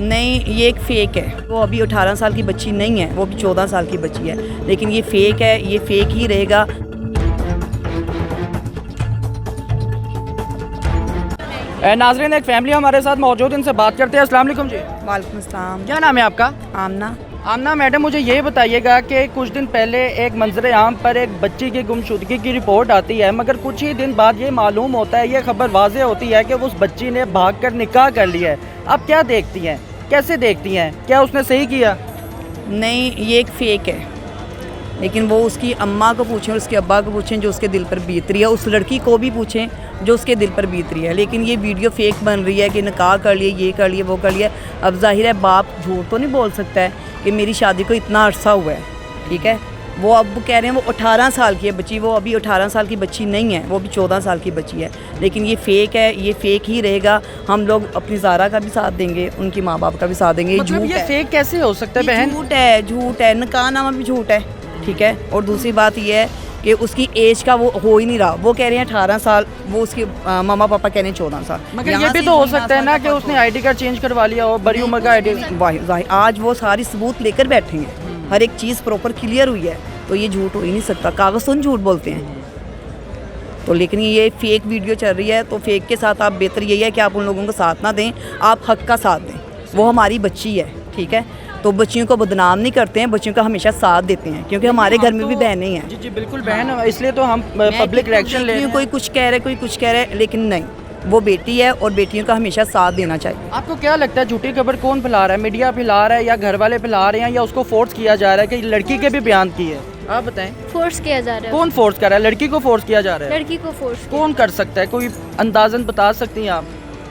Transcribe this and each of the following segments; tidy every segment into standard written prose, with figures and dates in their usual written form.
नहीं, ये एक फ़ेक है। वो अभी 18 साल की बच्ची नहीं है, वो अभी 14 साल की बच्ची है, लेकिन ये फ़ेक है, ये फ़ेक ही रहेगा। नाज़रीन, एक फैमिली हमारे साथ मौजूद, इनसे बात करते हैं। अस्सलाम वालेकुम जी। वालेकुम अस्सलाम। क्या नाम है आपका? आमना। आमना मैडम, मुझे ये बताइएगा कि कुछ दिन पहले एक मंजर आम पर एक बच्ची की गुमशुदगी की रिपोर्ट आती है, मगर कुछ ही दिन बाद ये मालूम होता है, ये खबर वाज़ेह होती है कि उस बच्ची ने भागकर निकाह कर लिया है। आप क्या देखती हैं, कैसे देखती हैं, क्या उसने सही किया? नहीं, ये एक फ़ेक है, लेकिन वो उसकी अम्मा को पूछें, उसके अब्बा को पूछें जो उसके दिल पर बीत रही है, उस लड़की को भी पूछें जो उसके दिल पर बीत रही है। लेकिन ये वीडियो फ़ेक बन रही है कि निकाह कर लिए, ये कर लिए, वो कर लिया। अब ज़ाहिर है बाप झूठ तो नहीं बोल सकता है कि मेरी शादी को इतना अरसा हुआ है, ठीक है। वो अब कह रहे हैं वो 18 साल की है बच्ची, वो अभी 18 साल की बच्ची नहीं है, वो अभी 14 साल की बच्ची है। लेकिन ये फ़ेक है, ये फ़ेक ही रहेगा। हम लोग अपनी ज़ारा का भी साथ देंगे, उनकी माँ बाप का भी साथ देंगे। मतलब ये फेक कैसे हो सकता है बहन? झूठ है, निकाहनामा भी झूठ है, ठीक है। और दूसरी बात ये है कि उसकी एज का वो हो ही नहीं रहा। वो कह रहे हैं 18 साल, वो उसके मामा पापा कह रहे हैं 14 साल। मगर ये भी तो हो सकता है ना कि उसने आईडी कार्ड चेंज करवा लिया हो, बड़ी उम्र का आईडी। आज वो सारी सबूत लेकर बैठे हैं, हर एक चीज़ प्रॉपर क्लियर हुई है, तो ये झूठ हो ही नहीं सकता। कागज़ तो झूठ बोलते हैं। तो लेकिन ये फेक वीडियो चल रही है, तो फेक के साथ आप बेहतर यही है कि आप उन लोगों को साथ ना दें, आप हक का साथ दें। वो हमारी बच्ची है, ठीक है। तो बच्चियों को बदनाम नहीं करते हैं, बच्चियों का हमेशा साथ देते हैं, क्योंकि हमारे घर में भी बहनें हैं। जी जी बिल्कुल बहन, इसलिए तो हम पब्लिक रिएक्शन ले रहे हैं। कोई कुछ कह रहा है, कोई कुछ कह रहा है, लेकिन नहीं, वो बेटी है और बेटियों का हमेशा साथ देना चाहिए। आपको क्या लगता है झूठी खबर कौन फैला रहा है? मीडिया फैला रहा है या घर वाले फैला रहे हैं या उसको फोर्स किया जा रहा है कि लड़की के भी बयान की है? आप बताएं। फोर्स किया जा रहा है। कौन फोर्स कर रहा है? लड़की को फोर्स किया जा रहा है? लड़की को फोर्स। कौन कर सकता है? कोई अंदाजन बता सकती हैं आप?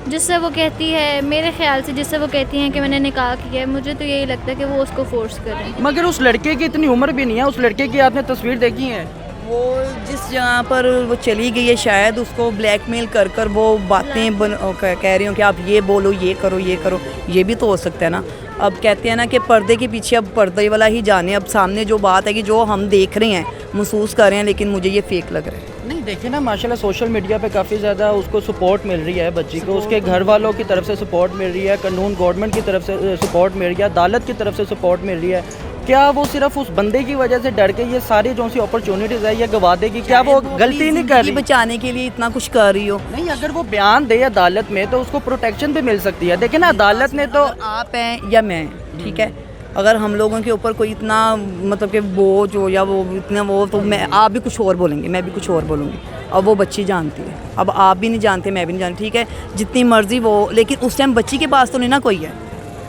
जिससे वो कहती है, मेरे ख्याल से जिससे वो कहती हैं कि मैंने निकाह किया है, मुझे तो यही लगता है कि वो उसको फोर्स कर रहे हैं। मगर उस लड़के की इतनी उम्र भी नहीं है। उस लड़के की आपने तस्वीर देखी है? वो जिस जगह पर वो चली गई है, शायद उसको ब्लैकमेल कर कर वो बातें कह रही हूँ कि आप ये बोलो, ये करो, ये करो। ये भी तो हो सकता है ना। अब कहते हैं ना कि पर्दे के पीछे अब पर्दे वाला ही जाने। अब सामने जो बात है कि जो हम देख रहे हैं, महसूस कर रहे हैं, लेकिन मुझे ये फेक लग रहा है। नहीं, देखिए ना, माशाल्लाह सोशल मीडिया पे काफ़ी ज़्यादा उसको सपोर्ट मिल रही है बच्ची को, उसके घर वालों की तरफ से सपोर्ट मिल रही है, कानून गवर्नमेंट की तरफ से सपोर्ट मिल रही है, अदालत की तरफ से सपोर्ट मिल रही है। क्या वो सिर्फ उस बंदे की वजह से डर के ये सारी जो सी अपॉर्चुनिटीज़ है ये गवा देगी? क्या वो गलती नहीं कर रही? बचाने के लिए इतना कुछ कर रही हो? नहीं, अगर वो बयान दे अदालत में तो उसको प्रोटेक्शन भी मिल सकती है। देखिए ना, अदालत ने तो आप हैं या मैं, ठीक है, अगर हम लोगों के ऊपर कोई इतना मतलब कि बोझ हो या वो इतना वो, तो मैं आप भी कुछ और बोलेंगे, मैं भी कुछ और बोलूँगी। अब वो बच्ची जानती है, अब आप भी नहीं जानते, मैं भी नहीं जानती, ठीक है, जितनी मर्जी वो। लेकिन उस टाइम बच्ची के पास तो नहीं ना कोई है,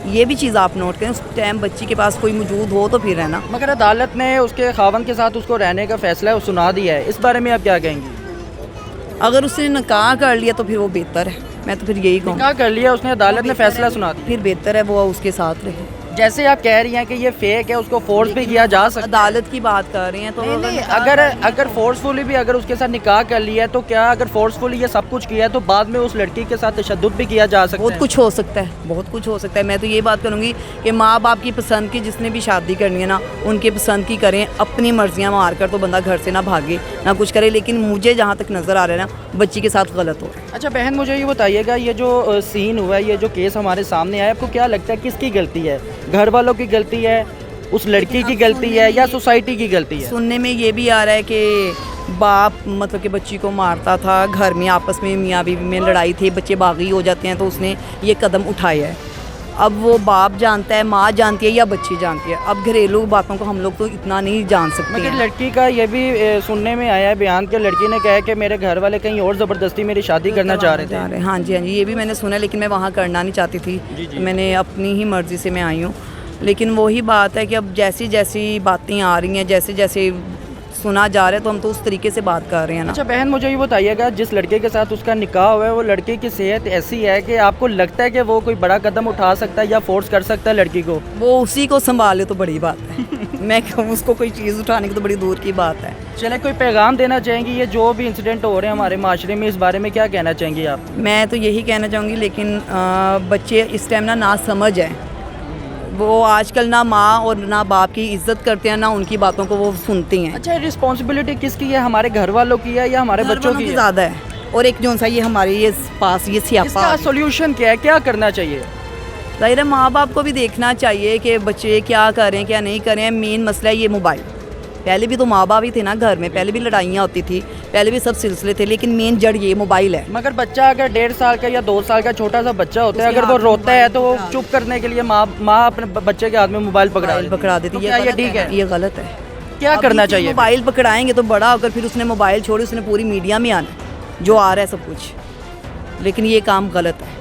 ये भी चीज़ आप नोट करें। उस टाइम बच्ची के पास कोई मौजूद हो तो फिर है ना। मगर अदालत ने उसके खावन के साथ उसको रहने का फैसला है सुना दिया है, इस बारे में आप क्या कहेंगी? अगर उसने निकाह कर लिया तो फिर वो बेहतर है, मैं तो फिर यही कहूँ। निकाह कर लिया उसने, अदालत ने फैसला सुना दिया, फिर बेहतर है वो उसके साथ रहे। जैसे आप कह रही हैं कि ये फेक है, उसको फोर्स भी किया जा सकता है। अदालत की बात कर रही हैं तो नहीं, अगर फोर्सफुली भी अगर उसके साथ निकाह कर लिया है, तो क्या अगर फोर्सफुली ये सब कुछ किया है तो बाद में उस लड़की के साथ तशद्दुद भी किया जा सकता है? बहुत कुछ हो सकता है, बहुत कुछ हो सकता है। मैं तो ये बात करूँगी कि माँ बाप की पसंद की, जिसने भी शादी करनी है ना, उनके पसंद की करें। अपनी मर्जियाँ मार कर तो बंदा घर से ना भागे, ना कुछ करे। लेकिन मुझे जहाँ तक नज़र आ रहा है ना, बच्ची के साथ गलत हो। अच्छा बहन, मुझे ये बताइएगा, ये जो सीन हुआ है, ये जो केस हमारे सामने आया, आपको क्या लगता है किसकी गलती है? घर वालों की गलती है, उस लड़की की गलती है, या सोसाइटी की गलती है? सुनने में ये भी आ रहा है कि बाप मतलब कि बच्ची को मारता था, घर में आपस में मियाँ बीवी में लड़ाई थी, बच्चे बागी हो जाते हैं, तो उसने ये कदम उठाया है। अब वो बाप जानता है, माँ जानती है या बच्ची जानती है? अब घरेलू बातों को हम लोग तो इतना नहीं जान सकते। मगर लड़की का ये भी सुनने में आया है बयान के, लड़की ने कहा है कि मेरे घर वाले कहीं और ज़बरदस्ती मेरी शादी करना चाह रहे थे। हाँ जी, हाँ जी, ये भी मैंने सुना, लेकिन मैं वहाँ करना नहीं चाहती थी। मैंने अपनी ही मर्ज़ी से मैं आई हूँ। लेकिन वही बात है कि अब जैसी जैसी बातें आ रही हैं, जैसे जैसे सुना जा रहा है, तो हम तो उस तरीके से बात कर रहे हैं ना। अच्छा बहन, मुझे ये बताइएगा, जिस लड़के के साथ उसका निकाह हुआ है, वो लड़के की सेहत ऐसी है कि आपको लगता है कि वो कोई बड़ा कदम उठा सकता है या फोर्स कर सकता है लड़की को? वो उसी को संभाले तो बड़ी बात है। मैं कहूँ उसको कोई चीज़ उठाने की तो बड़ी दूर की बात है। चले, कोई पैगाम देना चाहेंगी? ये जो भी इंसिडेंट हो रहे हैं हमारे माशरे में, इस बारे में क्या कहना चाहेंगी आप? मैं तो यही कहना चाहूँगी, लेकिन बच्चे इस टाइम ना समझ है। वो आजकल ना माँ और ना बाप की इज्जत करते हैं, ना उनकी बातों को वो सुनती हैं। अच्छा, रिस्पॉन्सिबिलिटी किसकी है? हमारे घर वालों की है या हमारे बच्चों की? ज़्यादा है। और एक जो सा ये हमारे ये पास ये सियापा, इसका सोल्यूशन क्या है? क्या करना चाहिए? ज़ाहिर है माँ बाप को भी देखना चाहिए कि बच्चे क्या करें क्या नहीं करें। मेन मसला है ये मोबाइल। पहले भी तो माँ बाप ही थे ना घर में, पहले भी लड़ाइयाँ होती थी, पहले भी सब सिलसिले थे, लेकिन मेन जड़ ये मोबाइल है। मगर बच्चा अगर 1.5 साल का या 2 साल का छोटा सा बच्चा होता है, उसके अगर वो हाथ में रोता है तो वो मोबाइल चुप करने के लिए माँ अपने बच्चे के हाथ में मोबाइल पकड़ा देती तो है। क्या ये गलत ठीक है? ये गलत है। क्या अभी करना से चाहिए? मोबाइल पकड़ाएंगे तो बड़ा होकर फिर उसने मोबाइल छोड़ी, उसने पूरी मीडिया में आना है, जो आ रहा है सब कुछ, लेकिन ये काम गलत है।